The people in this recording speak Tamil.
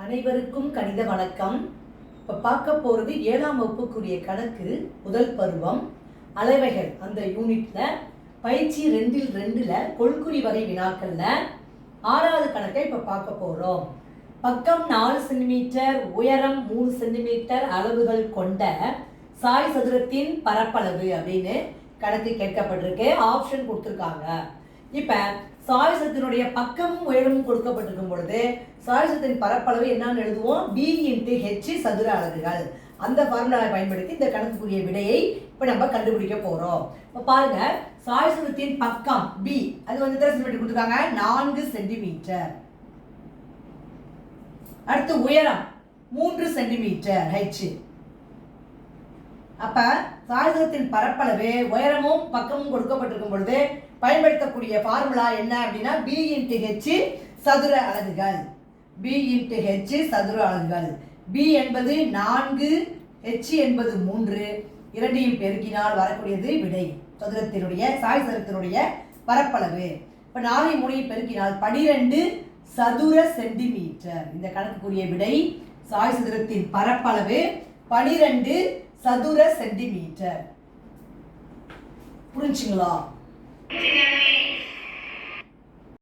அனைவருக்கும் கணித வணக்கம். இப்போ பார்க்க போகிறது 7ஆம் வகுப்புக்குரிய கணக்கு முதல் பருவம் அளவைகள் அந்த யூனிட்ல பயிற்சி 2ல் கொள்குறி வகை வினாக்கள்ல 6வது கணக்கை இப்போ பார்க்க போகிறோம். பக்கம் 4 சென்டிமீட்டர், உயரம் 3 சென்டிமீட்டர் அளவுகள் கொண்ட சாய் சதுரத்தின் பரப்பளவு அப்படின்னு கணக்கு கேட்கப்பட்டிருக்கு. ஆப்ஷன் கொடுத்துருக்காங்க. இப்போ சாய்சத்தினுடைய பக்கமும் உயரமும் கொடுக்கப்பட்டிருக்கும் பொழுது சாய்சத்தின் பரப்பளவு என்னன்னு எழுதுவோம்? B × H சதுர அலகுகள். அந்த ஃபார்முலாவை பயன்படுத்தி இந்த கணக்குக்குரிய விடையை இப்போ நம்ம கண்டுபிடிக்க போறோம். இப்போ பாருங்க, சாய்சத்தின் பக்கம் B அது வந்து எத்தனை சென்டிமீட்டர் கொடுத்துருக்காங்க? 4 சென்டிமீட்டர். அடுத்து உயரம் 3 சென்டிமீட்டர் H. அப்ப சாய்சத்தின் பரப்பளவு உயரமும் பக்கமும் கொடுக்கப்பட்டிருக்கும் பொழுது பயன்படுத்தக்கூடிய ஃபார்முலா என்ன அப்படின்னா B × H சதுர அலகுகள். B × H சதுர அலகுகள். B என்பது 4, H என்பது 3, இரண்டையும் பெருக்கினால் வரக்கூடியது விடை. சதுரத்தினுடைய சாய் சதுரத்தினுடைய பரப்பளவு. இப்போ 4 3 பெருக்கினால் 12 சதுர சென்டிமீட்டர். இந்த கணக்குக்குரிய விடை சாய் சதுரத்தின் பரப்பளவு 12 சதுர சென்டிமீட்டர். புரிஞ்சுங்களா?